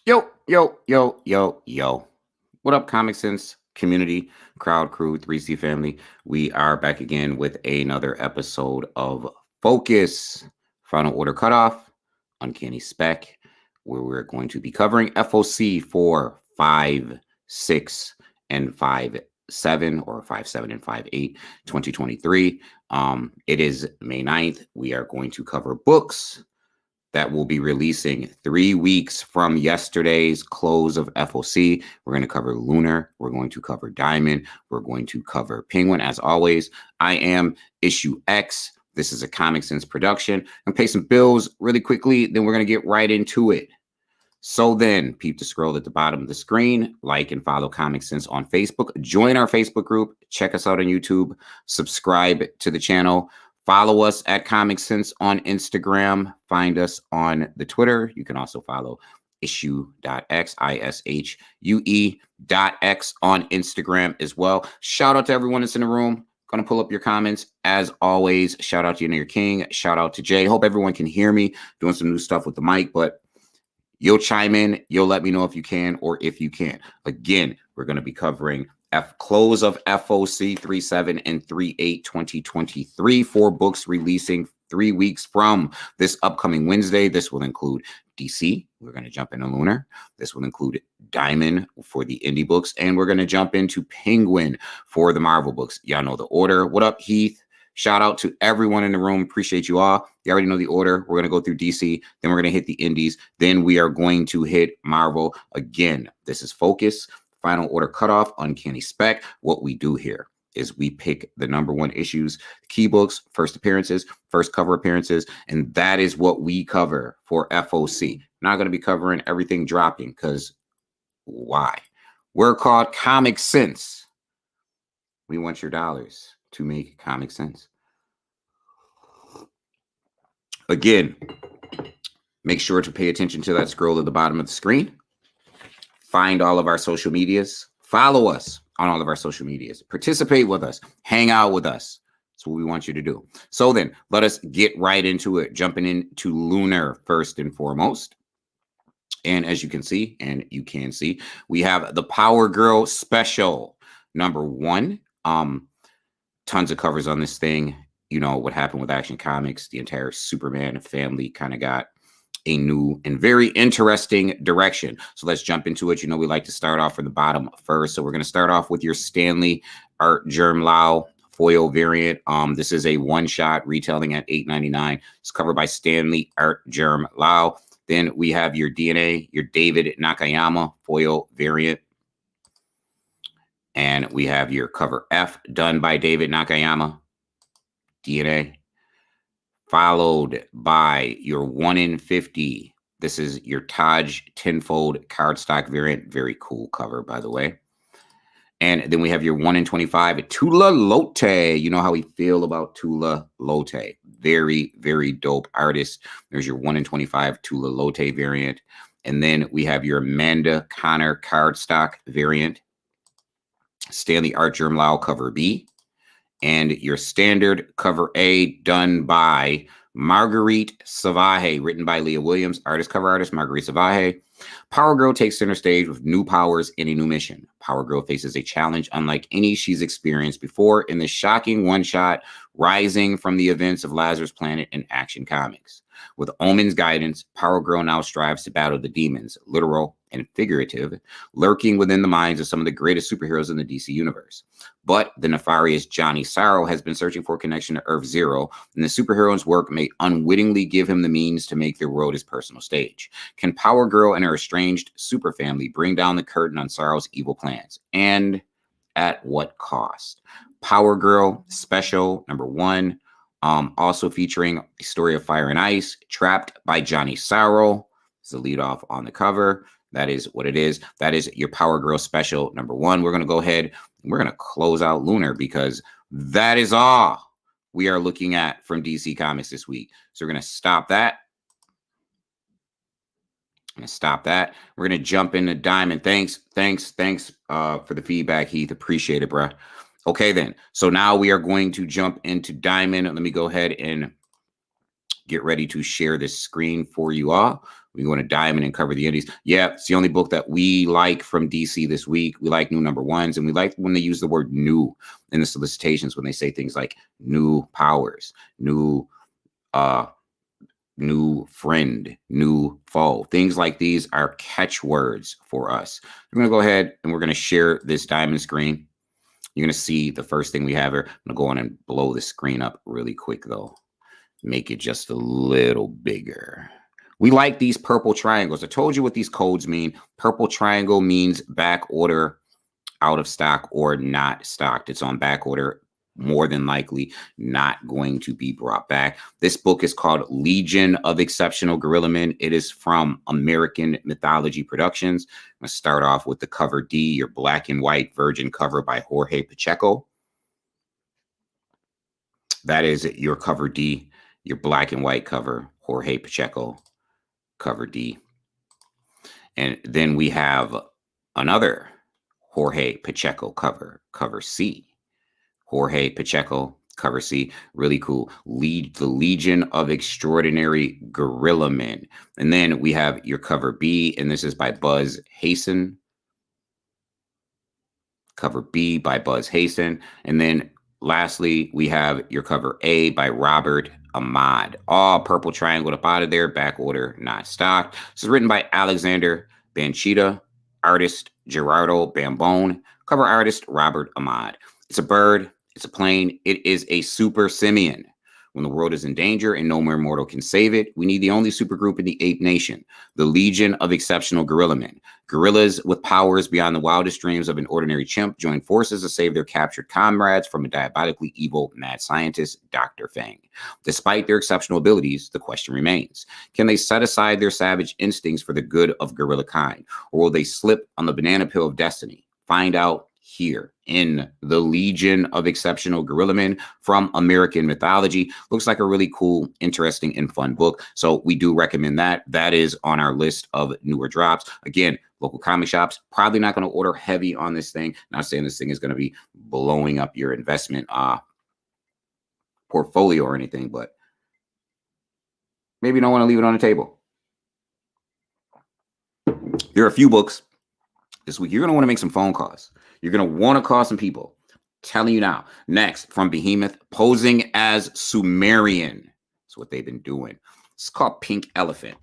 Yo, yo, yo, yo, yo. What up, Comic Sense community, crowd, crew, 3C family? We are back again with another episode of Focus, Final Order Cutoff, Uncanny Spec, where we're going to be covering FOC for 5, 6, and 5, 7, or 5, 7, and 5, 8, 2023. It is May 9th. We are going to cover books that will be releasing 3 weeks from yesterday's close of FOC. We're going to cover Lunar. We're going to cover Diamond. We're going to cover Penguin. As always, I am Issue X. This is a Comic Sense production. And pay some bills really quickly. Then we're going to get right into it. So then, peep the scroll at the bottom of the screen. Like and follow Comic Sense on Facebook. Join our Facebook group. Check us out on YouTube. Subscribe to the channel. Follow us at Comic Sense on Instagram. Find us on the Twitter. You can also follow issue.x, ISHUE.x on Instagram as well. Shout out to everyone that's in the room. Going to pull up your comments. As always, shout out to your King. Shout out to Jay. Hope everyone can hear me. Doing some new stuff with the mic, but you'll chime in. You'll let me know if you can or if you can't. Again, we're going to be covering close of FOC 3/7 and 3/8 2023. 4 books releasing 3 weeks from this upcoming Wednesday. This will include DC. We're going to jump into Lunar. This will include Diamond for the indie books. And we're going to jump into Penguin for the Marvel books. Y'all know the order. What up, Heath? Shout out to everyone in the room. Appreciate you all. You already know the order. We're going to go through DC. Then we're going to hit the indies. Then we are going to hit Marvel. Again, this is Focus. Final Order Cutoff, Uncanny Spec. What we do here is we pick the #1 issues, key books, first appearances, first cover appearances, and that is what we cover for FOC. Not going to be covering everything dropping because why? We're called Comic Sense. We want your dollars to make comic sense. Again, make sure to pay attention to that scroll at the bottom of the screen. Find all of our social medias. Follow us on all of our social medias. Participate with us. Hang out with us. That's what we want you to do. So then, let us get right into it. Jumping into Lunar first and foremost. And as you can see, we have the Power Girl Special #1. Tons of covers on this thing. You know what happened with Action Comics. The entire Superman family kind of got a new and very interesting direction. So let's jump into it. You know, we like to start off from the bottom first. So we're going to start off with your Stanley Art Germ Lau foil variant. This is a one-shot retailing at $8.99. It's covered by Stanley Art Germ Lau. Then we have your DNA, your David Nakayama foil variant. And we have your cover F done by David Nakayama, DNA. Followed by your 1 in 50. This is your Taj tenfold cardstock variant. Very cool cover, by the way. And then we have your 1 in 25 Tula Lote. You know how we feel about Tula Lote. Very, very dope artist. There's your 1 in 25 Tula Lote variant. And then we have your Amanda Connor cardstock variant. Stanley Art Germ Lau cover B. And your standard cover A done by Marguerite Savaje, written by Leah Williams, artist, cover artist, Marguerite Savaje. Power Girl takes center stage with new powers and a new mission. Power Girl faces a challenge unlike any she's experienced before in the shocking one-shot rising from the events of Lazarus Planet in Action Comics. With Omen's guidance, Power Girl now strives to battle the demons, literal and figurative, lurking within the minds of some of the greatest superheroes in the DC universe. But the nefarious Johnny Sorrow has been searching for a connection to Earth Zero, and the superhero's work may unwittingly give him the means to make their world his personal stage. Can Power Girl and her estranged superfamily bring down the curtain on Sorrow's evil plans? And at what cost? Power Girl Special #1. Also featuring a story of Fire and Ice, trapped by Johnny Sorrow. It's the lead off on the cover. That is what it is. That is your Power Girl Special #1. We're going to go ahead and we're going to close out Lunar because that is all we are looking at from DC Comics this week. So we're going to stop that. We're going to jump into Diamond. Thanks for the feedback, Heath. Appreciate it, bro. Okay, then. So now we are going to jump into Diamond. Let me go ahead and get ready to share this screen for you all. We go into Diamond and cover the indies. Yeah, it's the only book that we like from DC this week. We like new number ones, and we like when they use the word new in the solicitations, when they say things like new powers, new new friend, new foe. Things like these are catchwords for us. We're going to go ahead and we're going to share this Diamond screen. You're going to see the first thing we have here. I'm going to go on and blow the screen up really quick, though. Make it just a little bigger. We like these purple triangles. I told you what these codes mean. Purple triangle means back order, out of stock, or not stocked. It's on back order, more than likely not going to be brought back. This book is called Legion of Exceptional Gorilla Men. It is from American Mythology Productions. I'm going to start off with the cover D, your black and white virgin cover by Jorge Pacheco. That is your cover D, your black and white cover, Jorge Pacheco, cover D. And then we have another Jorge Pacheco cover, cover C. Jorge Pacheco, cover C. Really cool. The Legion of Extraordinary Gorilla Men. And then we have your cover B, and this is by Buzz Hasten. Cover B by Buzz Hasten. And then lastly, we have your cover A by Robert Ahmad. All purple triangle up out of there, back order, not stocked. This is written by Alexander Banchita, artist Gerardo Bambone, cover artist Robert Ahmad. It's a bird, it's a plane, it is a super simian. When the world is in danger and no mere mortal can save it, we need the only supergroup in the ape nation, the Legion of Exceptional Gorilla Men. Gorillas with powers beyond the wildest dreams of an ordinary chimp join forces to save their captured comrades from a diabolically evil mad scientist, Dr. Fang. Despite their exceptional abilities, the question remains, can they set aside their savage instincts for the good of gorilla kind, or will they slip on the banana peel of destiny? Find out here in the Legion of Exceptional Gorilla Men from American Mythology. Looks like a really cool, interesting, and fun book. So we do recommend that. That is on our list of newer drops. Again, local comic shops, probably not going to order heavy on this thing. Not saying this thing is going to be blowing up your investment portfolio or anything, but maybe you don't want to leave it on the table. There are a few books this week. You're going to want to make some phone calls. You're going to want to call some people. I'm telling you now. Next, from Behemoth, Posing as Sumerian. That's what they've been doing. It's called Pink Elephant.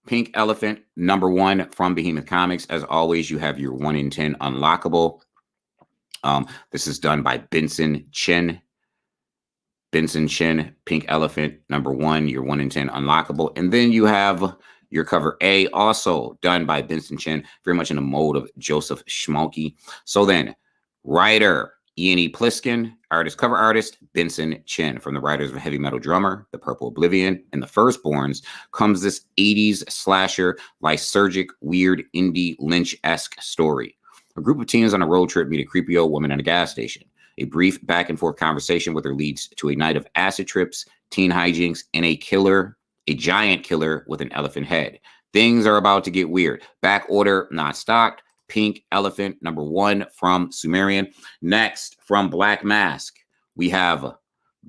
Pink Elephant, #1 from Behemoth Comics. As always, you have your 1 in 10 unlockable. This is done by Benson Chen. Benson Chen, Pink Elephant, #1, your 1 in 10 unlockable. And then you have your cover A, also done by Benson Chen, very much in the mode of Joseph Schmalke. So then, writer Ian E. Pliskin, cover artist Benson Chen. From the writers of Heavy Metal Drummer, The Purple Oblivion, and The Firstborns comes this 80s slasher, lysergic, weird, indie, Lynch-esque story. A group of teens on a road trip meet a creepy old woman at a gas station. A brief back-and-forth conversation with her leads to a night of acid trips, teen hijinks, and a giant killer with an elephant head. Things are about to get weird. Back order, not stocked. Pink Elephant, #1 from Sumerian. Next, from Black Mask, we have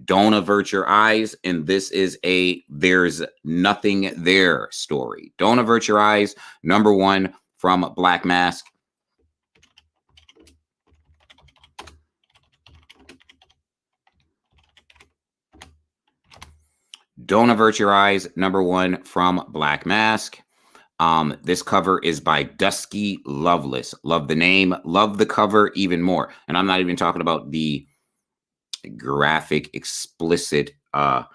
Don't Avert Your Eyes, and this is a There's Nothing There story. Don't Avert Your Eyes, #1 from Black Mask. Don't Avert Your Eyes, #1 from Black Mask. This cover is by Dusky Loveless. Love the name, love the cover even more. And I'm not even talking about the graphic, explicit, what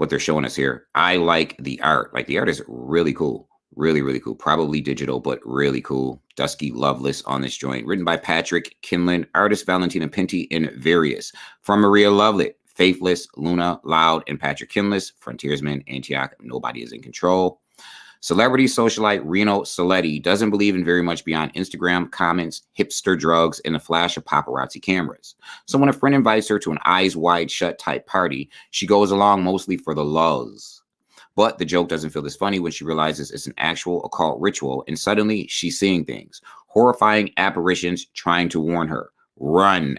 they're showing us here. I like the art. Like, the art is really cool. Really, really cool. Probably digital, but really cool. Dusky Loveless on this joint. Written by Patrick Kinlan, artist Valentina Pinti, and various. From Maria Lovelet, Faithless, Luna, Loud, and Patrick Kinless, Frontiersman, Antioch, Nobody is in Control. Celebrity socialite Reno Saletti doesn't believe in very much beyond Instagram, comments, hipster drugs, and a flash of paparazzi cameras. So when a friend invites her to an eyes wide shut type party, she goes along mostly for the lulz. But the joke doesn't feel as funny when she realizes it's an actual occult ritual, and suddenly she's seeing things. Horrifying apparitions trying to warn her. Run.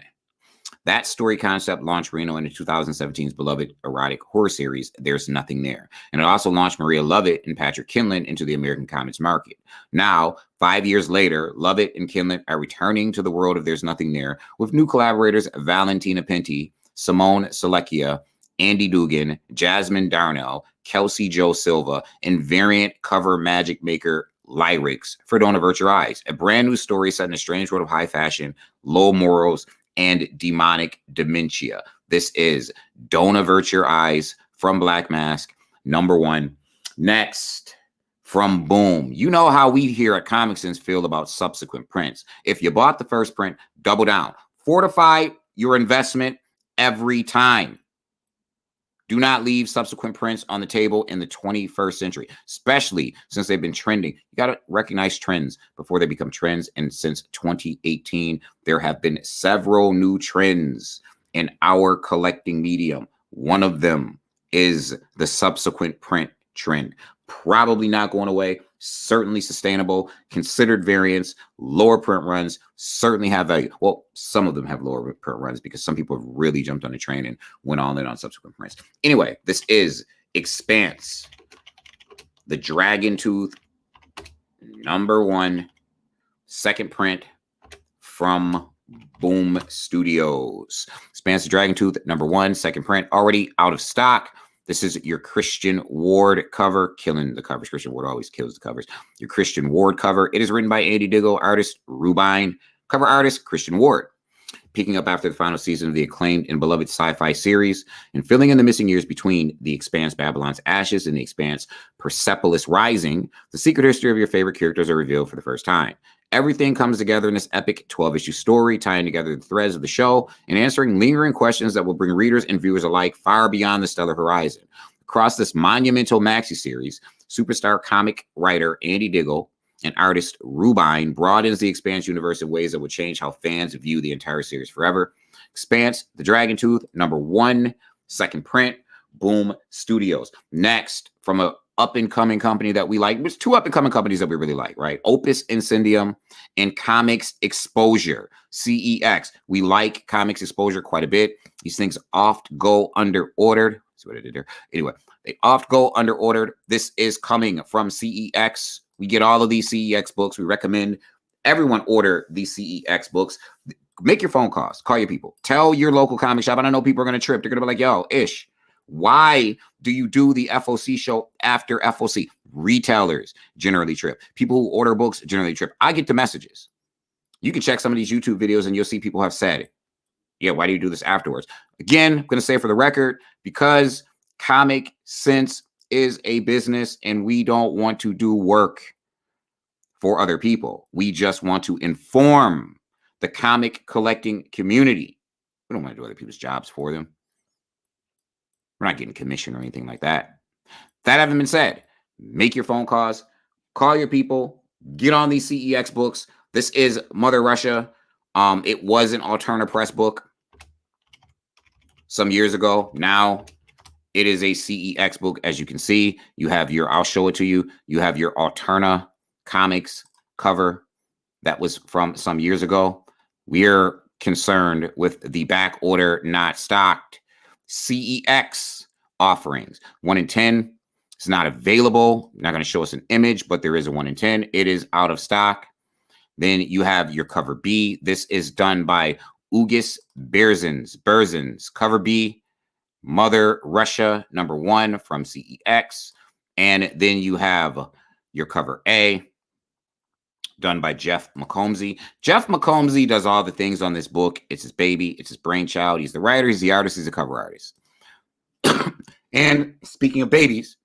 That story concept launched Reno into 2017's beloved erotic horror series, There's Nothing There. And it also launched Maria Lovett and Patrick Kinlan into the American comics market. Now, 5 years later, Lovett and Kinlan are returning to the world of There's Nothing There with new collaborators Valentina Pinti, Simone Selecchia, Andy Dugan, Jasmine Darnell, Kelsey Joe Silva, and variant cover magic maker Lyrics for Don't Avert Your Eyes, a brand new story set in a strange world of high fashion, low morals, and demonic dementia. This is Don't Avert Your Eyes from Black Mask, #1. Next, from Boom. You know how we here at Comic Sense feel about subsequent prints. If you bought the first print, double down. Fortify your investment every time. Do not leave subsequent prints on the table in the 21st century, especially since they've been trending. You got to recognize trends before they become trends. And since 2018, there have been several new trends in our collecting medium. One of them is the subsequent print trend. Probably not going away, certainly sustainable, considered variants, lower print runs, certainly have value. Well, some of them have lower print runs because some people have really jumped on the train and went all in on subsequent prints. Anyway, this is Expanse, the Dragon Tooth, #1, second print from Boom Studios. Expanse, the Dragon Tooth, #1, second print, already out of stock. This is your Christian Ward cover, killing the covers. Christian Ward always kills the covers. Your Christian Ward cover. It is written by Andy Diggle, artist Rubine, cover artist Christian Ward. Picking up after the final season of the acclaimed and beloved sci-fi series and filling in the missing years between The Expanse, Babylon's Ashes, and The Expanse, Persepolis Rising, the secret history of your favorite characters are revealed for the first time. Everything comes together in this epic 12-issue story, tying together the threads of the show and answering lingering questions that will bring readers and viewers alike far beyond the stellar horizon. Across this monumental maxi series, superstar comic writer Andy Diggle and artist Rubine broadens the Expanse universe in ways that would change how fans view the entire series forever. Expanse, the Dragon Tooth, #1, second print, Boom Studios. Next, from a up-and-coming company that we like. There's two up-and-coming companies that we really like, right? Opus Incendium and Comics Exposure, CEX. We like Comics Exposure quite a bit. These things oft go under-ordered. See what I did there? Anyway, they oft go under-ordered. This is coming from CEX. We get all of these CEX books. We recommend everyone order these CEX books. Make your phone calls. Call your people. Tell your local comic shop. And I know people are going to trip. They're going to be like, yo, Ish, why do you do the FOC show after FOC? Retailers generally trip. People who order books generally trip. I get the messages. You can check some of these YouTube videos and you'll see people have said, yeah, why do you do this afterwards? Again, I'm going to say for the record, because Comic Sense is a business and we don't want to do work for other people. We just want to inform the comic collecting community. We don't want to do other people's jobs for them. We're not getting commission or anything like that. That having been said, make your phone calls, call your people, get on these CEX books. This is Mother Russia. It was an Alterna Press book some years ago. Now it is a CEX book. As you can see, you have your, I'll show it to you. You have your Alterna Comics cover that was from some years ago. We're concerned with the back order not stocked CEX offerings. 1 in 10 is not available. Not going to show us an image, but there is a 1 in 10. It is out of stock. Then you have your cover B. This is done by Ugis Berzins. Cover B, Mother Russia, #1 from CEX. And then you have your cover A, done by Jeff McCombsey. Jeff McCombsey does all the things on this book. It's his baby. It's his brainchild. He's the writer. He's the artist. He's the cover artist. And speaking of babies,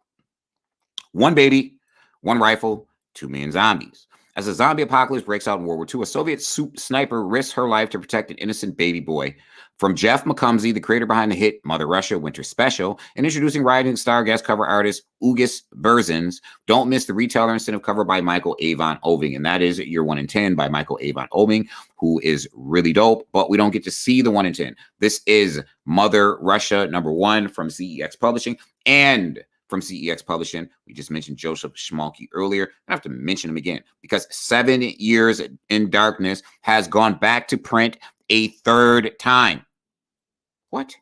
1 baby, 1 rifle, 2 million zombies. As a zombie apocalypse breaks out in World War II, a Soviet sniper risks her life to protect an innocent baby boy. From Jeff McCombsey, the creator behind the hit Mother Russia Winter Special, and introducing rising star guest cover artist Ugis Berzins, don't miss the retailer incentive cover by Michael Avon Oving. And that is your 1 in 10 by Michael Avon Oving, who is really dope, but we don't get to see the 1 in 10. This is Mother Russia #1 from CEX Publishing. And from CEX Publishing, we just mentioned Joseph Schmalke earlier. I have to mention him again because 7 Years in Darkness has gone back to print a 3rd time. What?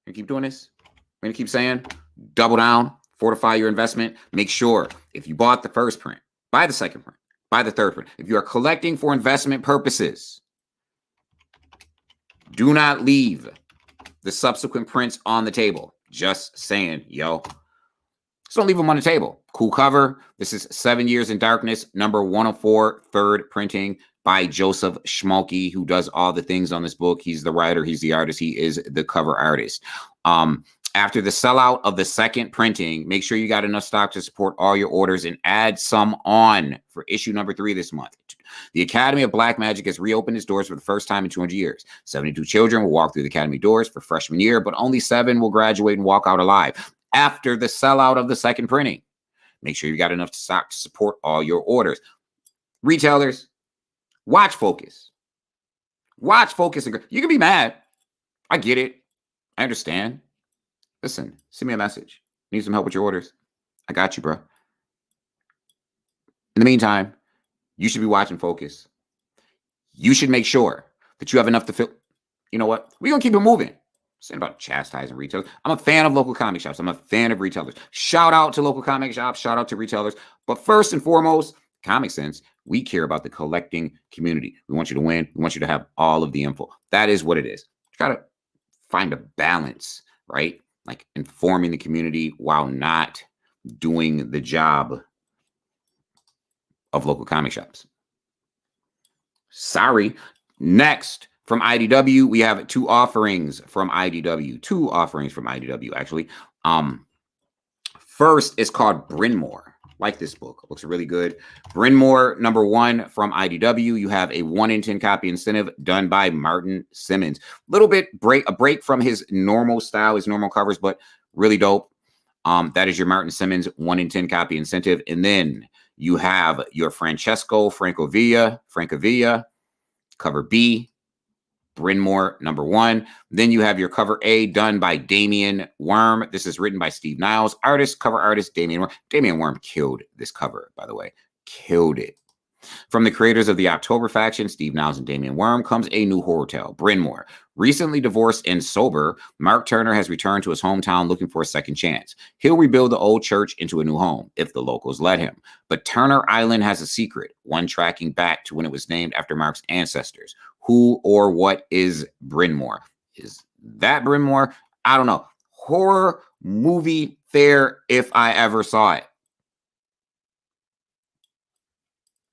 You keep doing this? I'm going to keep saying, double down, fortify your investment. Make sure if you bought the first print, buy the second print, buy the third print. If you are collecting for investment purposes, do not leave the subsequent prints on the table. Just saying, yo. Just don't leave them on the table. Cool cover. This is 7 Years in Darkness, number 104, third printing by Joseph Schmalke, who does all the things on this book. He's the writer. He's the artist. He is the cover artist. After the sellout of the second printing, make sure you got enough stock to support all your orders and add some on for issue number 3 this month. The Academy of Black Magic has reopened its doors for the first time in 200 years. 72 children will walk through the Academy doors for freshman year, but only 7 will graduate and walk out alive. After the sellout of the second printing, make sure you got enough stock to support all your orders. Retailers, watch focus. Watch focus. You can be mad. I get it. I understand. Listen, send me a message. Need some help with your orders? I got you, bro. In the meantime, you should be watching focus. You should make sure that you have enough to fill. You know what? We're going to keep it moving. Saying about chastising retailers. I'm a fan of local comic shops. I'm a fan of retailers. Shout out to local comic shops. Shout out to retailers. But first and foremost, Comic Sense, we care about the collecting community. We want you to win. We want you to have all of the info. That is what it is. You got to find a balance, right? Like informing the community while not doing the job of local comic shops. Sorry. Next, from IDW, we have 2 offerings from IDW. 2 offerings from IDW, actually. First is called Bryn Mawr. Like this book. Looks really good. Bryn Mawr, number 1 from IDW. You have a 1 in 10 copy incentive done by Martin Simmons. Little bit a break from his normal style, his normal covers, but really dope. That is your Martin Simmons 1 in 10 copy incentive. And then you have your Francesco Francavilla, cover B, Bryn Mawr, number 1. Then you have your cover A done by Damian Worm. This is written by Steve Niles. Cover artist, Damian Worm. Damian Worm killed this cover, by the way. Killed it. From the creators of the October faction, Steve Niles and Damian Worm, comes a new horror tale, Bryn Mawr. Recently divorced and sober, Mark Turner has returned to his hometown looking for a second chance. He'll rebuild the old church into a new home, if the locals let him. But Turner Island has a secret, one tracking back to when it was named after Mark's ancestors. Who or what is Bryn Mawr? Is that Bryn Mawr? I don't know. Horror movie fair if I ever saw it.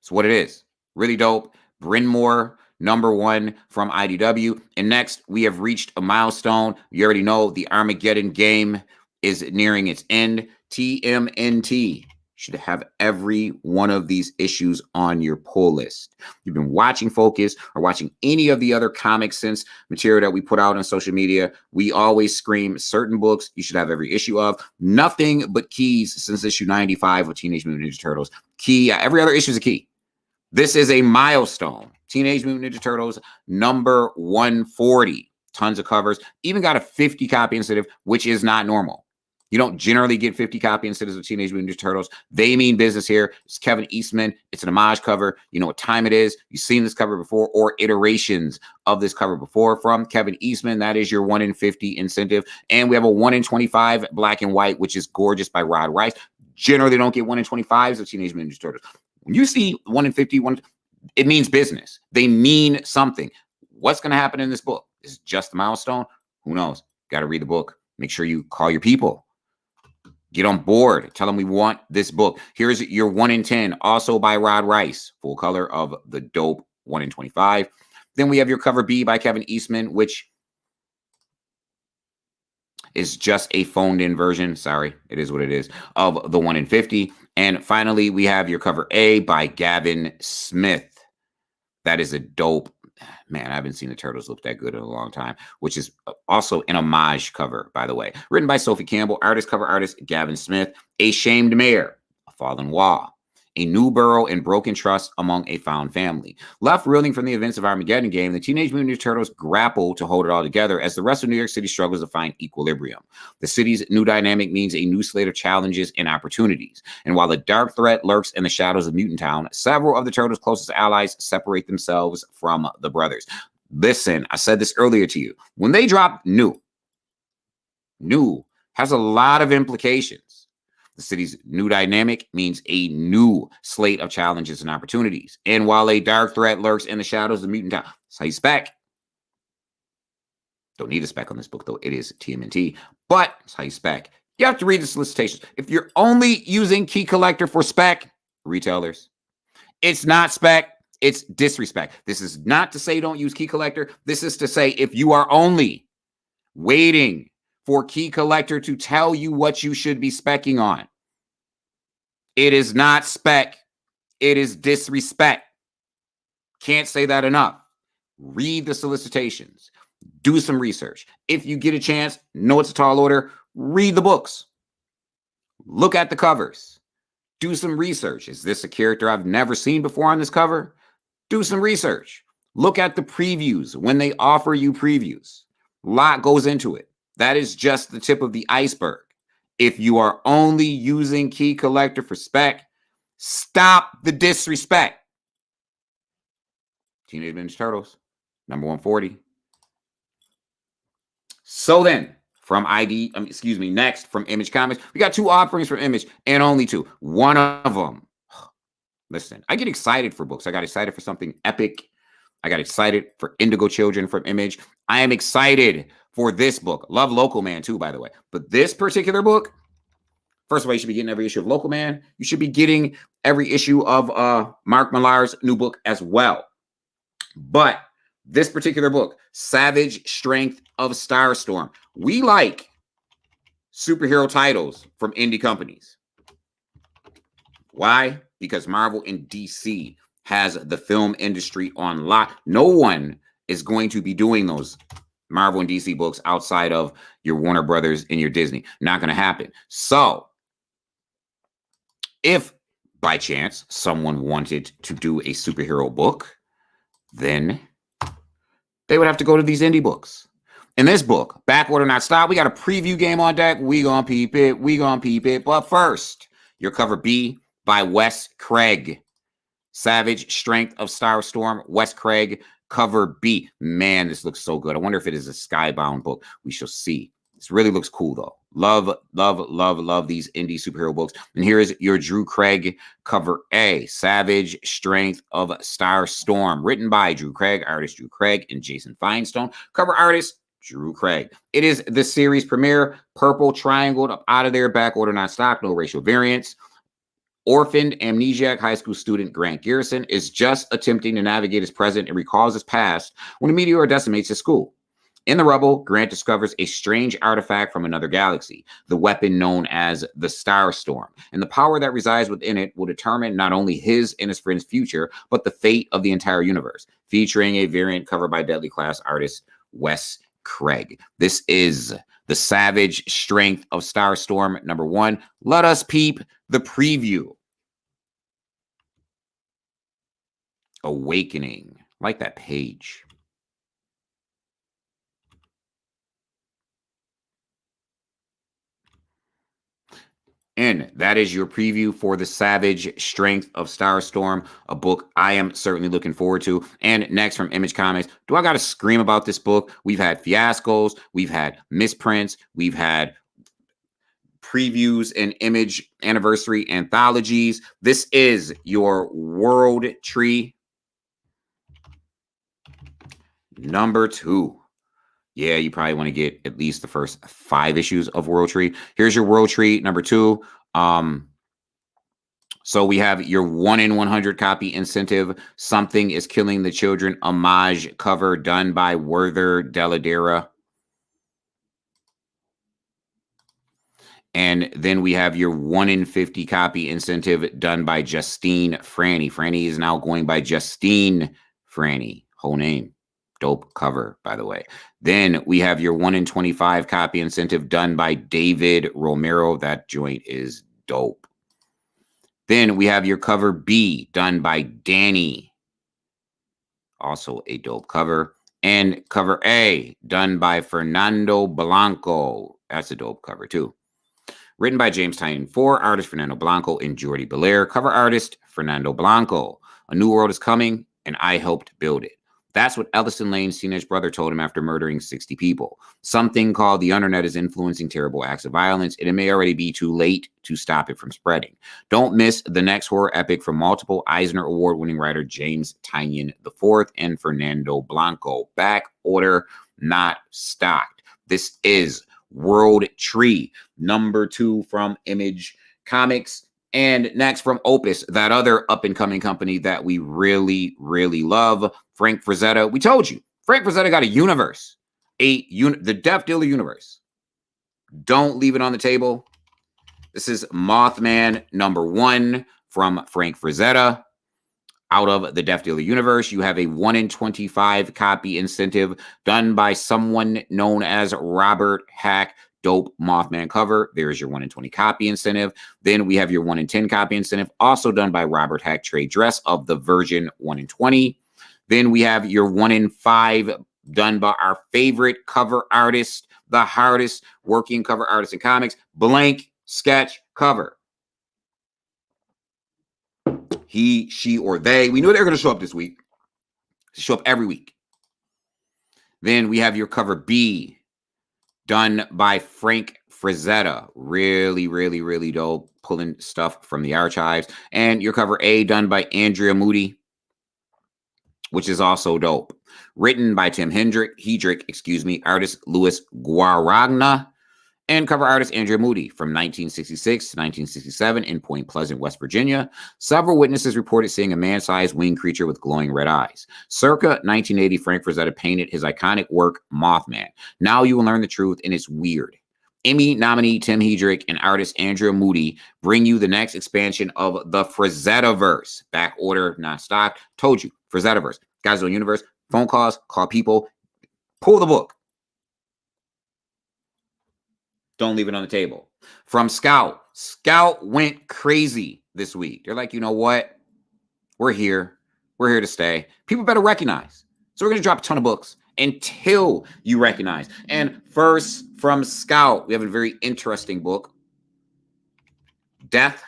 It's what it is. Really dope. Bryn Mawr, number 1 from IDW. And next, we have reached a milestone. You already know the Armageddon game is nearing its end. TMNT should have every one of these issues on your pull list. You've been watching Focus or watching any of the other Comic Sense material that we put out on social media. We always scream certain books you should have every issue of. Nothing but keys since issue 95 of Teenage Mutant Ninja Turtles. Key, every other issue is a key. This is a milestone. Teenage Mutant Ninja Turtles, number 140. Tons of covers. Even got a 50 copy incentive, which is not normal. You don't generally get 50 copy incentives of Teenage Mutant Ninja Turtles. They mean business here. It's Kevin Eastman. It's an homage cover. You know what time it is. You've seen this cover before or iterations of this cover before from Kevin Eastman. That is your 1 in 50 incentive. And we have a 1 in 25 black and white, which is gorgeous by Rod Rice. Generally don't get 1 in 25s of Teenage Mutant Ninja Turtles. When you see 1 in 50, it means business. They mean something. What's going to happen in this book? Is it just a milestone? Who knows? Got to read the book. Make sure you call your people. Get on board. Tell them we want this book. Here's your 1 in 10, also by Rod Rice, full color of the dope 1 in 25. Then we have your cover B by Kevin Eastman, which is just a phoned in version. Sorry, it is what it is, of the 1 in 50. And finally, we have your cover A by Gavin Smith. That is a dope. Man, I haven't seen the Turtles look that good in a long time, which is also an homage cover, by the way. Written by Sophie Campbell, cover artist Gavin Smith. A shamed mayor, a fallen wall, a new burrow and broken trust among a found family. Left reeling from the events of Armageddon game, the Teenage Mutant Ninja Turtles grapple to hold it all together as the rest of New York City struggles to find equilibrium. The city's new dynamic means a new slate of challenges and opportunities. And while a dark threat lurks in the shadows of Mutant Town, several of the Turtles' closest allies separate themselves from the brothers. Listen, I said this earlier to you. When they drop new has a lot of implications. The city's new dynamic means a new slate of challenges and opportunities. And while a dark threat lurks in the shadows of Mutant Town, that's how you spec. Don't need a spec on this book, though. It is TMNT, but that's how you spec. You have to read the solicitations. If you're only using Key Collector for spec, retailers, it's not spec, it's disrespect. This is not to say don't use Key Collector. This is to say if you are only waiting for Key Collector to tell you what you should be speccing on, it is not spec, it is disrespect. Can't say that enough. Read the solicitations. Do some research. If you get a chance, know it's a tall order, read the books. Look at the covers. Do some research. Is this a character I've never seen before on this cover? Do some research. Look at the previews when they offer you previews. A lot goes into it. That is just the tip of the iceberg. If you are only using Key Collector for spec, stop the disrespect. Teenage Mutant Ninja Turtles, number 140. So then, next from Image Comics, we got 2 offerings from Image and only 2. One of them, listen, I get excited for books. I got excited for something epic. I got excited for Indigo Children from Image. I am excited for this book. Love Local Man too, by the way. But this particular book, first of all, you should be getting every issue of Local Man. You should be getting every issue of Mark Millar's new book as well. But this particular book, Savage Strength of Starstorm. We like superhero titles from indie companies. Why? Because Marvel and DC has the film industry on lock. No one is going to be doing those Marvel and DC books outside of your Warner Brothers and your Disney. Not going to happen. So, if by chance someone wanted to do a superhero book, then they would have to go to these indie books. In this book, Backorder Not Stop, we got a preview game on deck. We gonna peep it. But first, your cover B by Wes Craig. Savage Strength of Starstorm, Wes Craig, cover B. Man, this looks so good. I wonder if it is a Skybound book. We shall see. This really looks cool, though. Love these indie superhero books. And here is your Drew Craig cover A, Savage Strength of Starstorm, written by Drew Craig, artist Drew Craig, and Jason Feinstone, cover artist Drew Craig. It is the series premiere, purple triangled up out of there, back order not stock, no racial variance. Orphaned amnesiac high school student Grant Garrison is just attempting to navigate his present and recalls his past when a meteor decimates his school. In the rubble, Grant discovers a strange artifact from another galaxy, the weapon known as the Starstorm, and the power that resides within it will determine not only his and his friend's future, but the fate of the entire universe, featuring a variant cover by Deadly Class artist Wes Craig. This is the Savage Strength of Starstorm, number 1. Let us peep the preview. Awakening. Like that page. And that is your preview for the Savage Strength of Starstorm, a book I am certainly looking forward to. And next from Image Comics, do I got to scream about this book? We've had fiascos, we've had misprints, we've had previews and Image anniversary anthologies. This is your World Tree number 2. Yeah, you probably want to get at least the first 5 issues of World Tree. Here's your World Tree number 2. So we have your 1 in 100 copy incentive. Something is Killing the Children homage cover done by Werther Deladera. And then we have your 1 in 50 copy incentive done by Justine Franny. Franny is now going by Justine Franny. Whole name. Dope cover, by the way. Then we have your 1 in 25 copy incentive done by David Romero. That joint is dope. Then we have your cover B done by Danny. Also a dope cover. And cover A done by Fernando Blanco. That's a dope cover too. Written by James Tynion IV, artist Fernando Blanco and Jordi Belair, cover artist Fernando Blanco. A new world is coming and I helped build it. That's what Ellison Lane's teenage brother told him after murdering 60 people. Something called the internet is influencing terrible acts of violence, and it may already be too late to stop it from spreading. Don't miss the next horror epic from multiple Eisner Award-winning writer James Tynion IV and Fernando Blanco. Back order, not stocked. This is World Tree, #2 from Image Comics. And next from Opus, that other up-and-coming company that we really, really love, Frank Frazetta. We told you, Frank Frazetta got a universe, the Death Dealer universe. Don't leave it on the table. This is Mothman #1 from Frank Frazetta. Out of the Death Dealer universe, you have a 1 in 25 copy incentive done by someone known as Robert Hack. Dope Mothman cover. There's your 1 in 20 copy incentive. Then we have your 1 in 10 copy incentive, also done by Robert Hack trade dress of the version 1 in 20. Then we have your 1 in 5 done by our favorite cover artist, the hardest working cover artist in comics, blank sketch cover. He, she, or they. We knew they were going to show up this week. They show up every week. Then we have your cover B, done by Frank Frazetta. Really, really, really dope. Pulling stuff from the archives. And your cover A, done by Andrea Moody, which is also dope. Written by Tim Hedrick, artist Louis Guaragna, and cover artist Andrea Moody from 1966 to 1967 in Point Pleasant, West Virginia. Several witnesses reported seeing a man-sized winged creature with glowing red eyes. Circa 1980, Frank Frazetta painted his iconic work, Mothman. Now you will learn the truth, and it's weird. Emmy nominee Tim Hedrick and artist Andrea Moody bring you the next expansion of the Frazettaverse. Back order, not stock. Told you, Frazettaverse. Guys on Universe, phone calls, call people, pull the book. Don't leave it on the table. From Scout. Scout went crazy this week. They're like, you know what? We're here. We're here to stay. People better recognize. So we're going to drop a ton of books until you recognize. And first from Scout, we have a very interesting book. Death,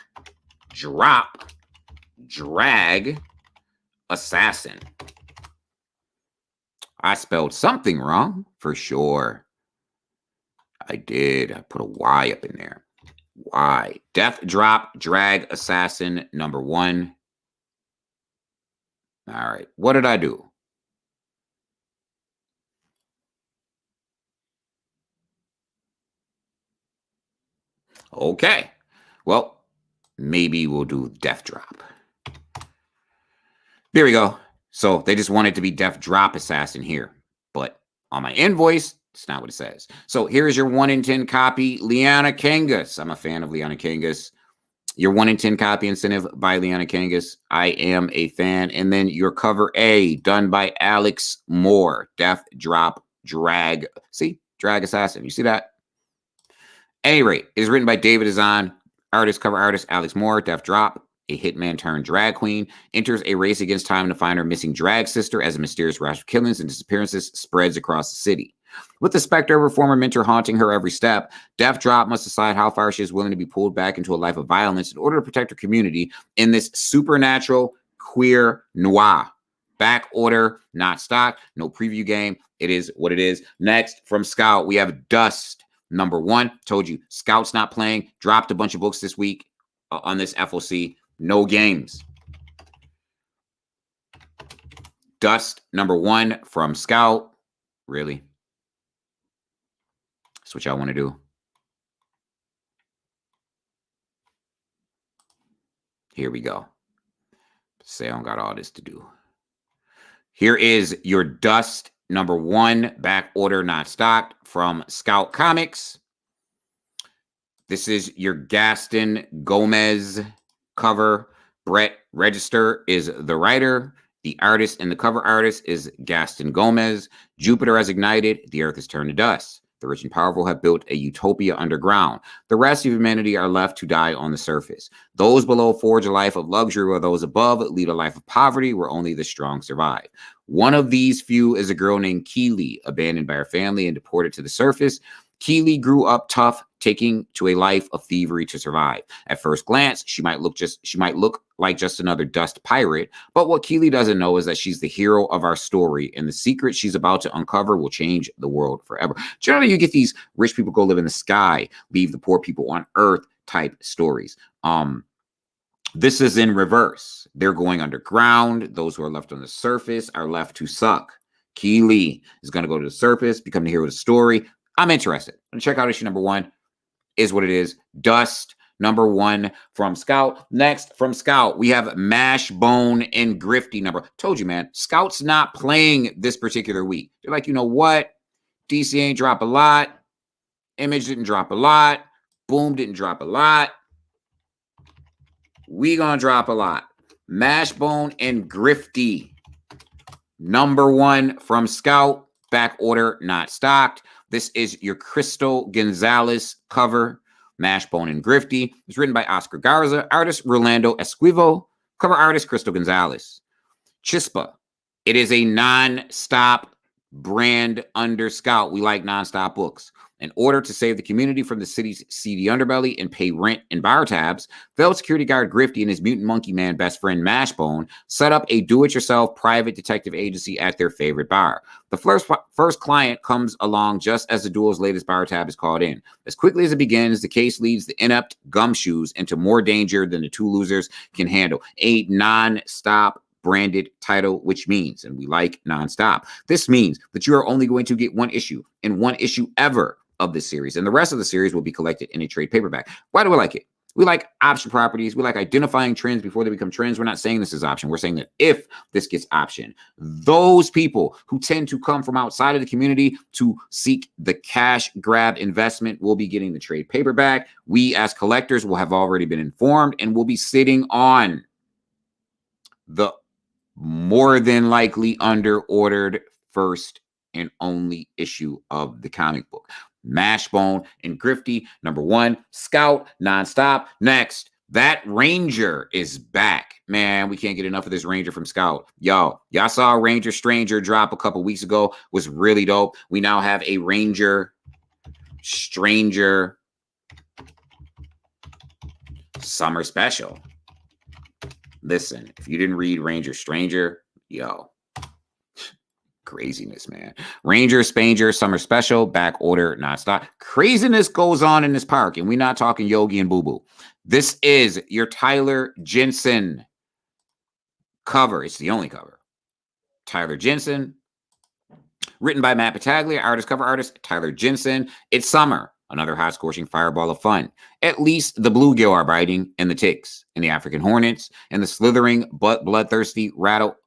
Drop, Drag, Assassin. I spelled something wrong for sure. I did. I put a Y up in there. Y. Death, Drop, Drag, Assassin, #1. All right. What did I do? Okay. Well, maybe we'll do Death Drop. There we go. So they just wanted to be Death Drop Assassin here. But on my invoice, it's not what it says. So here's your 1 in 10 copy, Liana Kangas. I'm a fan of Liana Kangas. Your 1 in 10 copy incentive by Liana Kangas. I am a fan. And then your cover A, done by Alex Moore. Death, Drop, Drag. See? Drag Assassin. You see that? At any rate, it is written by David Azan. Cover artist Alex Moore. Death, Drop. A hitman turned drag queen enters a race against time to find her missing drag sister as a mysterious rash of killings and disappearances spreads across the city. With the specter of her former mentor haunting her every step, Death Drop must decide how far she is willing to be pulled back into a life of violence in order to protect her community in this supernatural queer noir. Back order, not stock, no preview game. It is what it is. Next, from Scout, we have Dust, #1. Told you, Scout's not playing. Dropped a bunch of books this week on this FOC. No games. Dust, #1 from Scout. Really? That's what y'all want to do. Here we go. Say I don't got all this to do. Here is your Dust, #1, back order, not stocked, from Scout Comics. This is your Gaston Gomez cover. Brett Register is the writer. The artist and the cover artist is Gaston Gomez. Jupiter has ignited. The earth has turned to dust. The rich and powerful have built a utopia underground. The rest of humanity are left to die on the surface. Those below forge a life of luxury, while those above lead a life of poverty where only the strong survive. One of these few is a girl named Keely, abandoned by her family and deported to the surface. Keely grew up tough, taking to a life of thievery to survive. At first glance, she might look like just another dust pirate, but what Keely doesn't know is that she's the hero of our story, and the secret she's about to uncover will change the world forever. Generally, you get these rich people go live in the sky, leave the poor people on Earth type stories. This is in reverse. They're going underground. Those who are left on the surface are left to suck. Keely is going to go to the surface, become the hero of the story. I'm interested. I'm going to check out issue number 1. Is what it is. Dust, number 1 from Scout. Next from Scout, we have Mashbone and Grifty number. Told you, man. Scout's not playing this particular week. They're like, you know what? DC ain't drop a lot. Image didn't drop a lot. Boom didn't drop a lot. We gonna drop a lot. Mashbone and Grifty. Number 1 from Scout. Back order, not stocked. This is your Crystal Gonzalez cover. Mashbone and Grifty. It's written by Oscar Garza. Artist Rolando Esquivo. Cover artist Crystal Gonzalez. Chispa. It is a non-stop brand under Scout. We like non-stop books. In order to save the community from the city's seedy underbelly and pay rent and bar tabs, failed security guard Grifty and his mutant monkey man best friend Mashbone set up a do-it-yourself private detective agency at their favorite bar. The first client comes along just as the duo's latest bar tab is called in. As quickly as it begins, the case leads the inept gumshoes into more danger than the two losers can handle. A non-stop branded title, which means, and we like nonstop, this means that you are only going to get one issue and one issue ever of this series, and the rest of the series will be collected in a trade paperback. Why do we like it? We like option properties. We like identifying trends before they become trends. We're not saying this is option. We're saying that if this gets option, those people who tend to come from outside of the community to seek the cash grab investment will be getting the trade paperback. We as collectors will have already been informed and will be sitting on the more than likely under-ordered first and only issue of the comic book. Mashbone and Grifty, number 1. Scout, nonstop. Next, that Ranger is back. Man, we can't get enough of this Ranger from Scout. Y'all saw Ranger Stranger drop a couple weeks ago. Was really dope. We now have a Ranger Stranger summer special. Listen, if you didn't read Ranger Stranger, yo, craziness, man. Ranger Spanger summer special, back order, not stock. Craziness goes on in this park, and we're not talking Yogi and Boo Boo. This is your Tyler Jensen cover. It's the only cover. Tyler Jensen, written by Matt Battaglia, cover artist Tyler Jensen. It's summer. Another hot scorching fireball of fun. At least the bluegill are biting, and the ticks, and the African hornets, and the slithering but bloodthirsty rattle.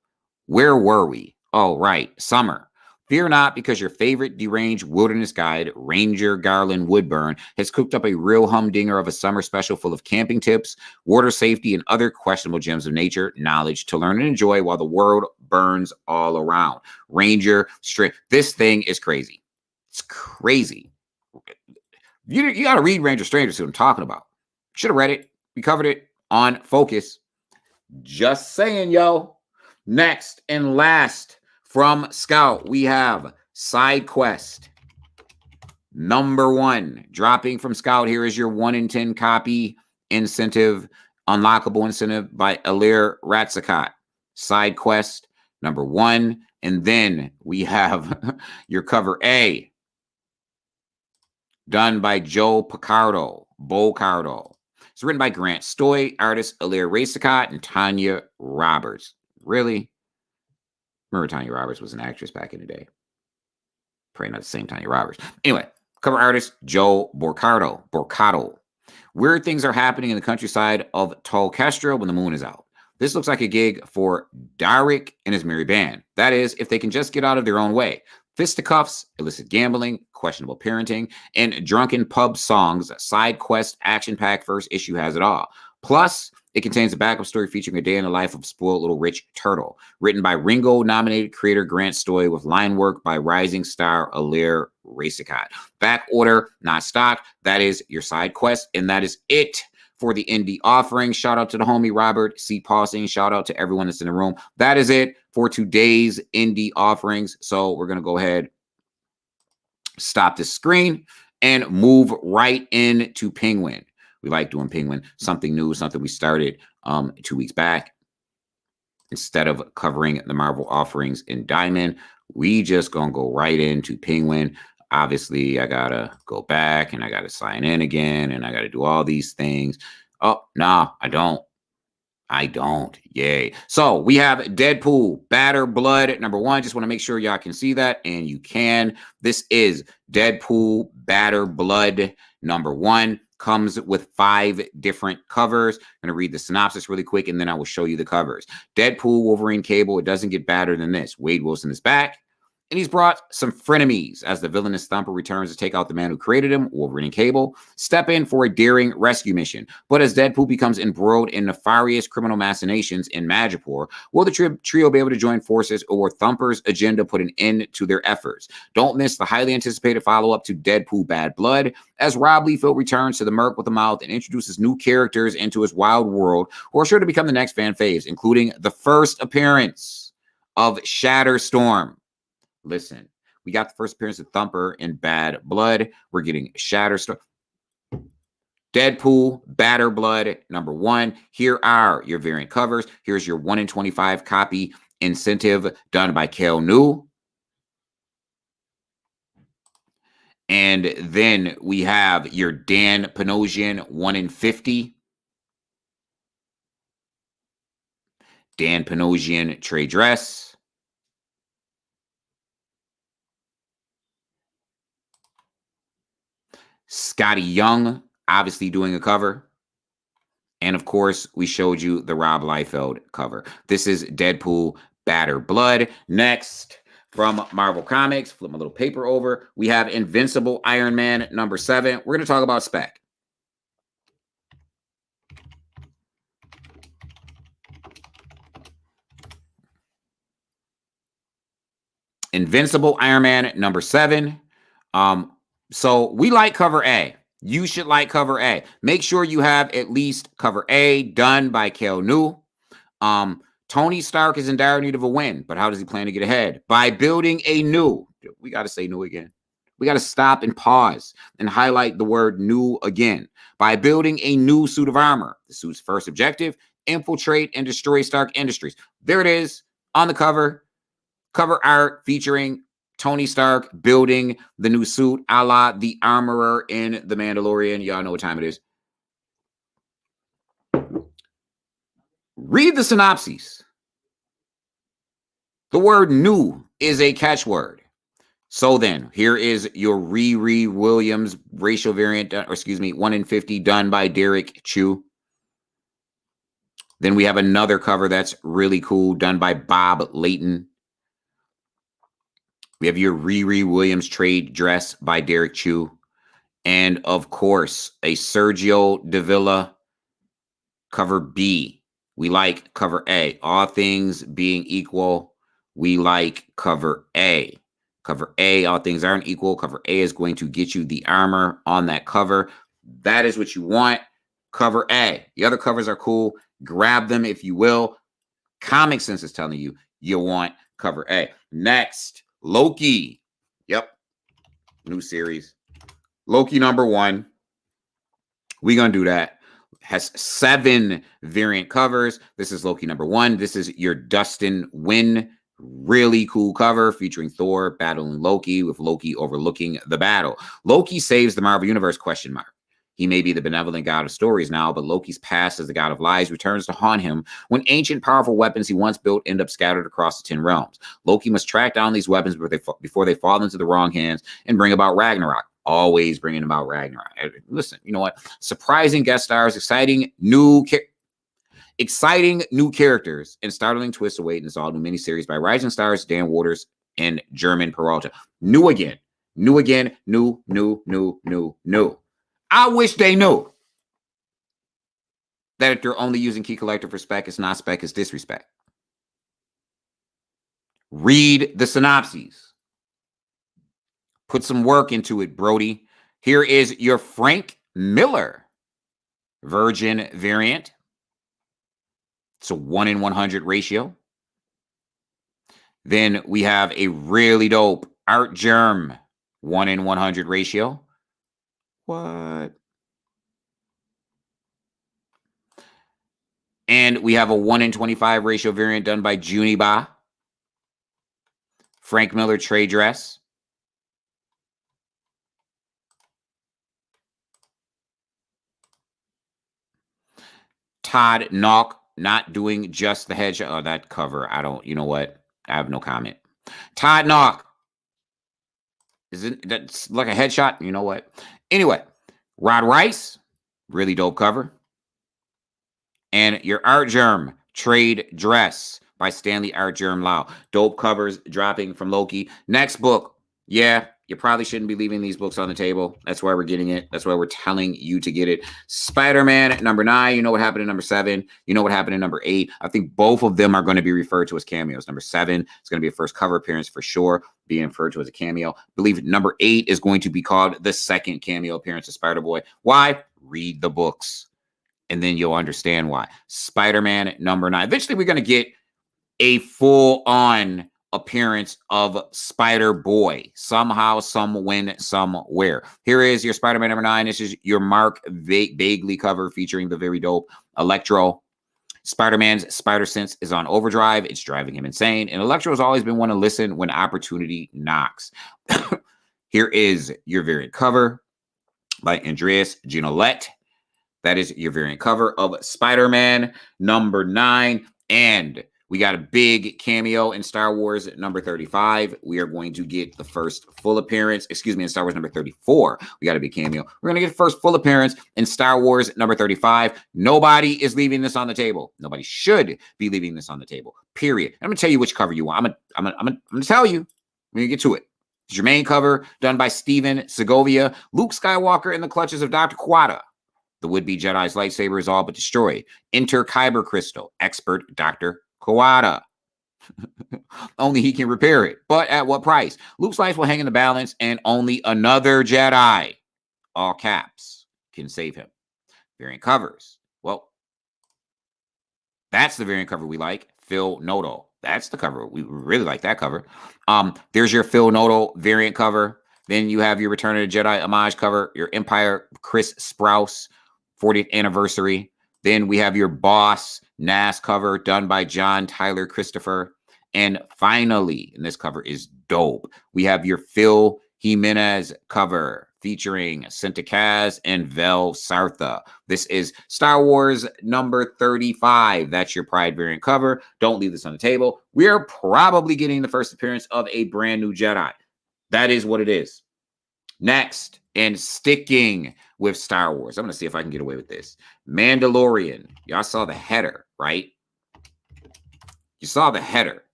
Where were we? Oh, right, summer. Fear not, because your favorite deranged wilderness guide, Ranger Garland Woodburn, has cooked up a real humdinger of a summer special full of camping tips, water safety, and other questionable gems of nature knowledge to learn and enjoy while the world burns all around. Ranger Strip. This thing is crazy. It's crazy. You got to read Ranger Stranger to see what I'm talking about. Should have read it. We covered it on Focus. Just saying, yo. Next and last from Scout, we have Side Quest. Number 1. Dropping from Scout. Here is your 1 in 10 copy incentive, unlockable incentive by Alir Ratzakat. Side Quest, number 1. And then we have your cover A, done by Joe Bocardo. It's written by Grant Stoy, artist Alir Ratzakat, and Tanya Roberts. Really? Remember Tanya Roberts was an actress back in the day. Probably not the same Tanya Roberts. Anyway, cover artist Joe Borcato. Weird things are happening in the countryside of Tolkestra when the moon is out. This looks like a gig for Darik and his merry band. That is, if they can just get out of their own way. Fisticuffs, illicit gambling, questionable parenting, and drunken pub songs. Side Quest action-packed first issue has it all. Plus, it contains a backup story featuring a day in the life of spoiled little rich turtle, written by Ringo-nominated creator Grant Stoy with line work by rising star Alir Ratzakat. Back order, not stocked. That is your Side Quest, and that is it for the indie offering. Shout out to the homie Robert C. Pausing. Shout out to everyone that's in the room. That is it for today's indie offerings. So we're going to go ahead, stop the screen, and move right into Penguin. We like doing Penguin, something new, something we started 2 weeks back. Instead of covering the Marvel offerings in Diamond, we just gonna go right into Penguin. Obviously, I gotta go back and I gotta sign in again and I gotta do all these things. Oh, no, I don't. I don't. Yay. So we have Deadpool, Batter Blood, number 1. Just want to make sure y'all can see that, and you can. This is Deadpool, Batter Blood, number 1. Comes with 5 different covers. I'm going to read the synopsis really quick, and then I will show you the covers. Deadpool, Wolverine, Cable. It doesn't get badder than this. Wade Wilson is back. And he's brought some frenemies as the villainous Thumper returns to take out the man who created him, Wolverine and Cable, step in for a daring rescue mission. But as Deadpool becomes embroiled in nefarious criminal machinations in Madripoor, will the trio be able to join forces, or will Thumper's agenda put an end to their efforts? Don't miss the highly anticipated follow-up to Deadpool Bad Blood, as Rob Liefeld returns to the Merc with a Mouth and introduces new characters into his wild world who are sure to become the next fan faves, including the first appearance of Shatterstorm. Listen, we got the first appearance of Thumper in Bad Blood. We're getting Shatterstorm. Deadpool, Batter Blood, number 1. Here are your variant covers. Here's your 1 in 25 copy incentive done by Kel New. And then we have your Dan Panosian 1 in 50. Dan Panosian trade dress. Scotty Young, obviously doing a cover. And of course, we showed you the Rob Liefeld cover. This is Deadpool, Batter Blood. Next, from Marvel Comics, flip my little paper over. We have Invincible Iron Man number 7. We're going to talk about Spec. Invincible Iron Man number 7. So we like cover A. You should like cover A. Make sure you have at least cover A done by Kel New. Tony Stark is in dire need of a win, but how does he plan to get ahead? By building a new. We got to say new again. We got to stop and pause and highlight the word new again. By building a new suit of armor. The suit's first objective, infiltrate and destroy Stark Industries. There it is on the cover. Cover art featuring Tony Stark building the new suit, a la the armorer in The Mandalorian. Y'all know what time it is. Read the synopses. The word new is a catchword. So then, here is your Riri Williams racial variant, 1 in 50 done by Derek Chu. Then we have another cover that's really cool done by Bob Layton. We have your Riri Williams trade dress by Derek Chu. And of course, a Sergio Davila cover B. We like cover A. All things being equal, we like cover A. Cover A, all things aren't equal. Cover A is going to get you the armor on that cover. That is what you want. Cover A. The other covers are cool. Grab them if you will. Comic Sense is telling you you want cover A. Next, Loki. Yep. New series. Loki number 1. We're going to do that. Has 7 variant covers. This is Loki number 1. This is your Dustin Nguyen. Really cool cover featuring Thor battling Loki with Loki overlooking the battle. Loki saves the Marvel Universe, ? He may be the benevolent god of stories now, but Loki's past as the god of lies returns to haunt him when ancient, powerful weapons he once built end up scattered across the 10 realms. Loki must track down these weapons before they fall into the wrong hands and bring about Ragnarok. Always bringing about Ragnarok. Listen, you know what? Surprising guest stars, exciting new characters, and startling twists await in this all-new miniseries by rising stars Dan Waters and German Peralta. New again. New. I wish they knew that if they're only using Key Collector for Spec, it's not Spec, it's disrespect. Read the synopses. Put some work into it, Brody. Here is your Frank Miller Virgin variant. It's a 1 in 100 ratio. Then we have a really dope Art Germ 1 in 100 ratio. What? And we have a 1 in 25 ratio variant done by Juniba. Frank Miller trade dress. Todd Knock not doing just the headshot. Oh, that cover. I don't, you know what? I have no comment. Todd Knock. Isn't that's like a headshot? You know what? Anyway, Rod Rice, really dope cover. And your Art Germ trade dress by Stanley Art Germ Lau. Dope covers dropping from Loki. Next book. Yeah, you probably shouldn't be leaving these books on the table. That's why we're getting it. That's why we're telling you to get it. Spider-Man number 9. You know what happened in number 7. You know what happened in number 8. I think both of them are going to be referred to as cameos. Number 7 is going to be a first cover appearance for sure, being referred to as a cameo. I believe number 8 is going to be called the second cameo appearance of Spider-Boy. Why? Read the books, and then you'll understand why. Spider-Man number 9. Eventually, we're going to get a full-on appearance of Spider-Boy. Somehow, somewhen, somewhere. Here is your Spider-Man number 9. This is your Mark Bagley cover featuring the very dope Electro. Spider-Man's spider sense is on overdrive. It's driving him insane. And Electro has always been one to listen when opportunity knocks. Here is your variant cover by Andreas Ginolette. That is your variant cover of Spider-Man number 9. And we got a big cameo in Star Wars number 35. We are going to get the first full appearance. Excuse me, in Star Wars number 34. We got a big cameo. We're going to get the first full appearance in Star Wars number 35. Nobody is leaving this on the table. Nobody should be leaving this on the table. Period. I'm going to tell you which cover you want. I'm going to tell you when you get to it. It's your main cover done by Steven Segovia. Luke Skywalker in the clutches of Dr. Quada. The would-be Jedi's lightsaber is all but destroyed. Enter Kyber Crystal, expert Dr. Kawada. Only he can repair it. But at what price? Luke's life will hang in the balance, and only another Jedi, all caps, can save him. Variant covers. Well, that's the variant cover we like. Phil Noto. That's the cover. We really like that cover. There's your Phil Noto variant cover. Then you have your Return of the Jedi homage cover, your Empire Chris Sprouse 40th anniversary. Then we have your Boss NAS cover done by John Tyler Christopher. And finally, and this cover is dope, we have your Phil Jimenez cover featuring Santa Kaz and Vel Sartha. This is Star Wars number 35. That's your Pride variant cover. Don't leave this on the table. We are probably getting the first appearance of a brand new Jedi. That is what it is. Next, and sticking with Star Wars, I'm going to see if I can get away with this. Mandalorian. Y'all saw the header, right? You saw the header.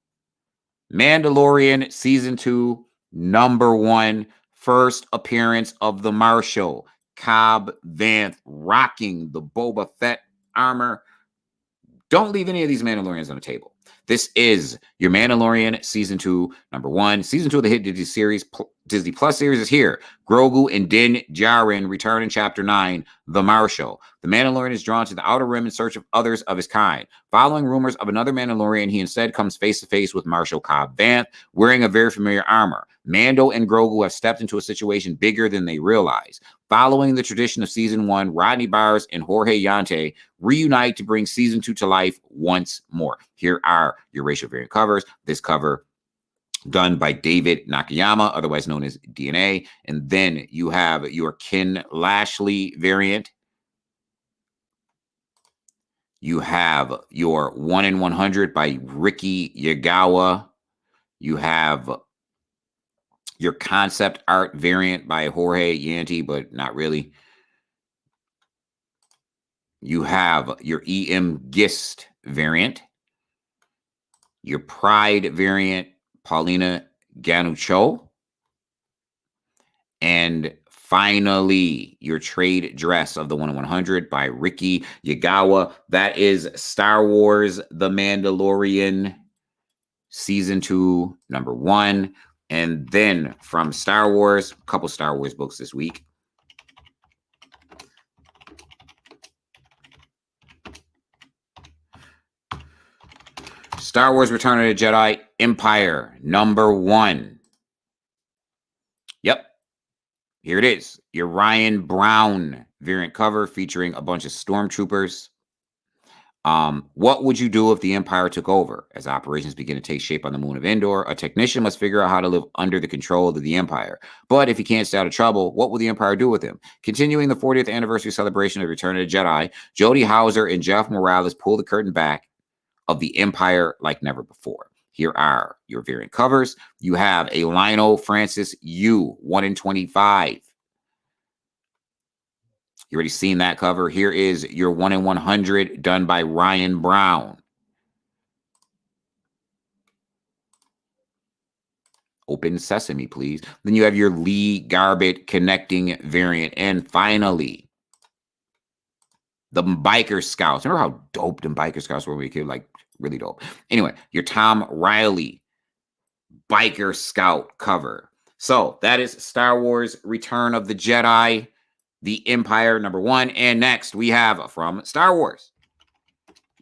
Mandalorian Season 2, number 1, first appearance of the Marshal. Cobb Vanth rocking the Boba Fett armor. Don't leave any of these Mandalorians on the table. This is your Mandalorian Season 2, number 1. Season 2 of the hit Disney Plus series is here. Grogu and Din Djarin return in Chapter 9, The Marshal. The Mandalorian is drawn to the Outer Rim in search of others of his kind. Following rumors of another Mandalorian, he instead comes face-to-face with Marshal Cobb Vanth, wearing a very familiar armor. Mando and Grogu have stepped into a situation bigger than they realize. Following the tradition of Season 1, Rodney Byers and Jorge Yante reunite to bring Season 2 to life once more. Here are your racial variant covers. This cover done by David Nakayama, otherwise known as DNA. And then you have your Ken Lashley variant. You have your 1 in 100 by Ricky Yagawa. You have your concept art variant by Jorge Yanti, but not really. You have your EM Gist variant. Your Pride variant, Paulina Ganucho. And finally, your trade dress of the 1 in 100 by Ricky Yagawa. That is Star Wars The Mandalorian Season 2, number 1. And then from Star Wars, a couple Star Wars books this week. Star Wars Return of the Jedi Empire, number 1. Yep. Here it is. Your Ryan Brown variant cover featuring a bunch of stormtroopers. What would you do if the Empire took over? As operations begin to take shape on the moon of Endor, a technician must figure out how to live under the control of the Empire. But if he can't stay out of trouble, what will the Empire do with him? Continuing the 40th anniversary celebration of Return of the Jedi, Jodie Hauser and Jeff Morales pull the curtain back of the Empire like never before. Here are your variant covers. You have a Lionel Francis U, 1 in 25. You already seen that cover. Here is your 1 in 100 done by Ryan Brown. Open sesame, please. Then you have your Lee Garbett connecting variant. And finally, the Biker Scouts. Remember how dope them Biker Scouts were when we were a kid? Like, really dope. Anyway, your Tom Riley Biker Scout cover. So that is Star Wars Return of the Jedi, The Empire #1. And next we have from Star Wars.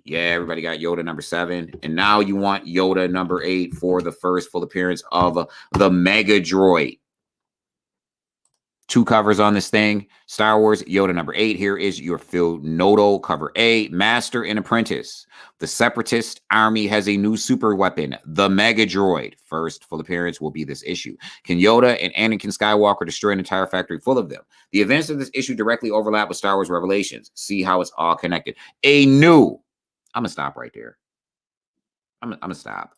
Yeah, everybody got Yoda #7. And now you want Yoda #8 for the first full appearance of the Mega Droid. 2 covers on this thing. Star Wars Yoda #8. Here is your Phil Noto cover A, Master and Apprentice. The Separatist army has a new super weapon, the Mega Droid. First full appearance will be this issue. Can Yoda and Anakin Skywalker destroy an entire factory full of them? The events of this issue directly overlap with Star Wars Revelations. See how it's all connected. I'm going to stop right there. I'm going to stop.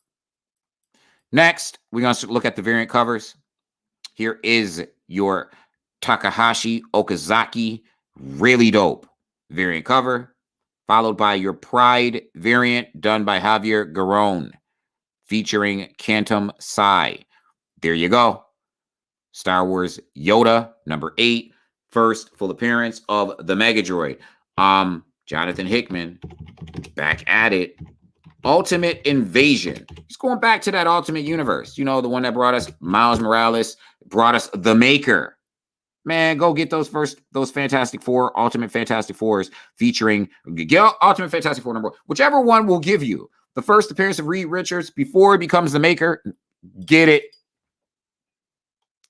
Next, we're going to look at the variant covers. Here is your Takahashi Okazaki, really dope variant cover, followed by your Pride variant done by Javier Garron, featuring Cantum Psy. There you go. Star Wars Yoda #8, first full appearance of the Mega Droid. Jonathan Hickman, back at it. Ultimate Invasion. He's going back to that Ultimate Universe. You know, the one that brought us Miles Morales, brought us The Maker. Man, go get those Fantastic Four, Ultimate Fantastic Fours featuring Ultimate Fantastic Four #1. Whichever one will give you the first appearance of Reed Richards before he becomes the Maker. Get it.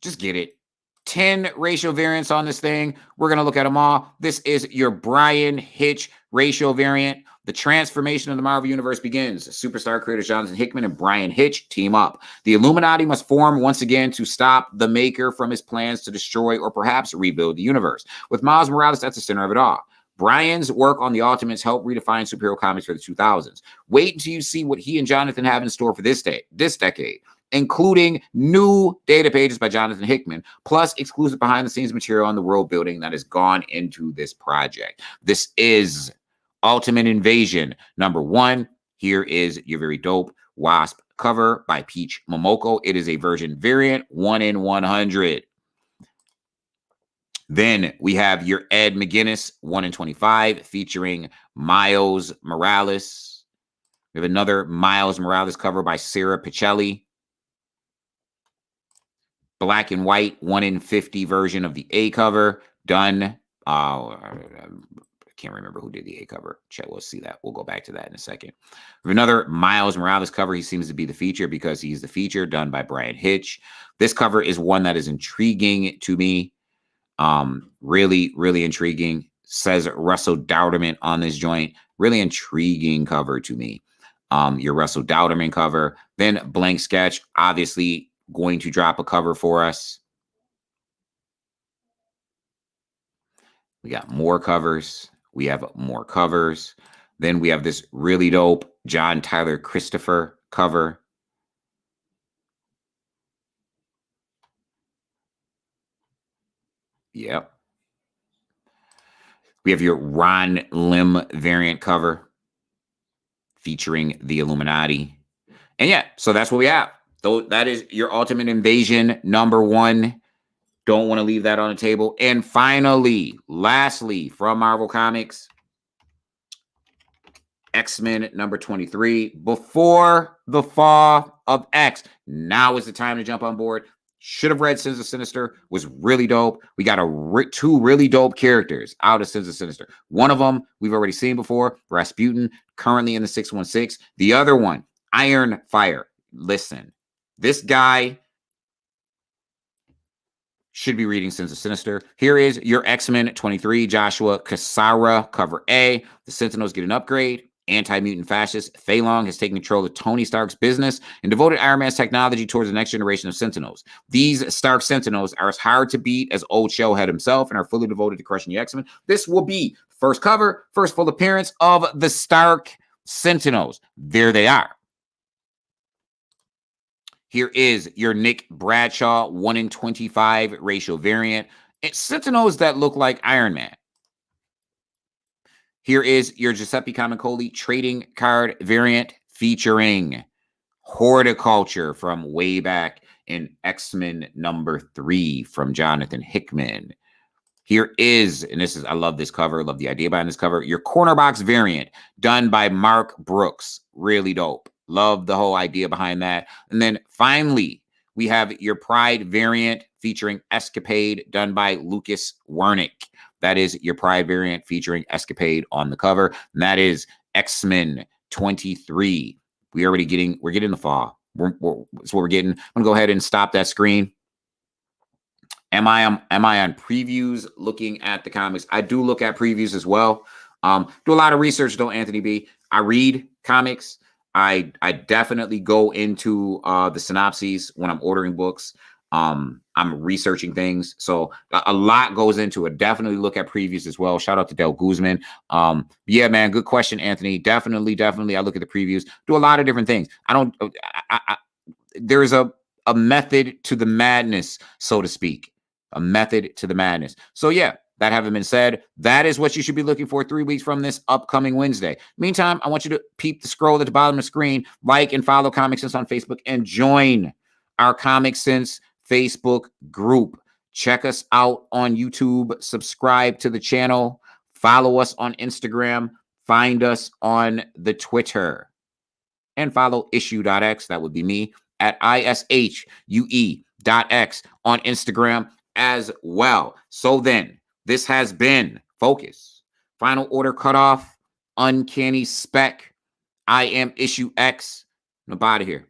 Just get it. 10 ratio variants on this thing. We're going to look at them all. This is your Brian Hitch ratio variant. The transformation of the Marvel Universe begins. Superstar creators Jonathan Hickman and Brian Hitch team up. The Illuminati must form once again to stop the Maker from his plans to destroy or perhaps rebuild the universe. With Miles Morales at the center of it all. Brian's work on the Ultimates helped redefine superhero comics for the 2000s. Wait until you see what he and Jonathan have in store for this decade, including new data pages by Jonathan Hickman, plus exclusive behind-the-scenes material on the world building that has gone into this project. This is Ultimate Invasion #1. Here is your very dope Wasp cover by Peach Momoko. It is a version variant, 1 in 100. Then we have your Ed McGuinness, 1 in 25, featuring Miles Morales. We have another Miles Morales cover by Sarah Pichelli. Black and white, 1 in 50 version of the A cover, done. I can't remember who did the A cover. We'll see that. We'll go back to that in a second. We have another Miles Morales cover. He seems to be the feature because he's the feature, done by Brian Hitch. This cover is one that is intriguing to me. Really, really intriguing. Says Russell Dowderman on this joint. Really intriguing cover to me. Your Russell Dowderman cover. Then Blank Sketch, obviously going to drop a cover for us. We got more covers. We have more covers. Then we have this really dope John Tyler Christopher cover. Yep. We have your Ron Lim variant cover featuring the Illuminati. And yeah, so that's what we have. So that is your Ultimate Invasion #1. Don't want to leave that on the table. And finally, lastly, from Marvel Comics, X-Men #23, Before the Fall of X. Now is the time to jump on board. Should have read Sins of Sinister. Was really dope. We got two really dope characters out of Sins of Sinister. One of them we've already seen before, Rasputin, currently in the 616. The other one, Iron Fire. Listen, this guy Should be reading Sins of Sinister. Here is your X-Men 23, Joshua Cassara, cover A. The Sentinels get an upgrade. Anti-mutant fascist Fei Long has taken control of Tony Stark's business and devoted Iron Man's technology towards the next generation of Sentinels. These Stark Sentinels are as hard to beat as old Shellhead himself and are fully devoted to crushing the X-Men. This will be first cover, first full appearance of the Stark Sentinels. There they are. Here is your Nick Bradshaw 1-in-25 ratio variant. It's Sentinels that look like Iron Man. Here is your Giuseppe Camicoli trading card variant featuring Horticulture from way back in X-Men #3 from Jonathan Hickman. Here is, and this is, I love this cover, love the idea behind this cover, your corner box variant done by Mark Brooks. Really dope. Love the whole idea behind that. And then finally, we have your Pride variant featuring Escapade done by Lucas Wernick. That is your Pride variant featuring Escapade on the cover. And that is X-Men 23. We're getting the fall. That's what we're getting. I'm gonna go ahead and stop that screen. Am I on previews looking at the comics? I do look at previews as well. Do a lot of research though, Anthony B. I read comics. I definitely go into the synopses when I'm ordering books. I'm researching things. So a lot goes into it. Definitely look at previews as well. Shout out to Del Guzman. Yeah, man, good question, Anthony. Definitely. I look at the previews. Do a lot of different things. There's a method to the madness, so to speak. A method to the madness. So yeah, that having been said, that is what you should be looking for 3 weeks from this upcoming Wednesday. Meantime, I want you to peep the scroll at the bottom of the screen, like and follow Comic Sense on Facebook, and join our Comic Sense Facebook group. Check us out on YouTube, subscribe to the channel, follow us on Instagram, find us on the Twitter, and follow issue.x, that would be me, at ishue.x on Instagram as well. So then, this has been Focus, Final Order Cutoff, Uncanny Spec. I am Issue X. I'm out of here.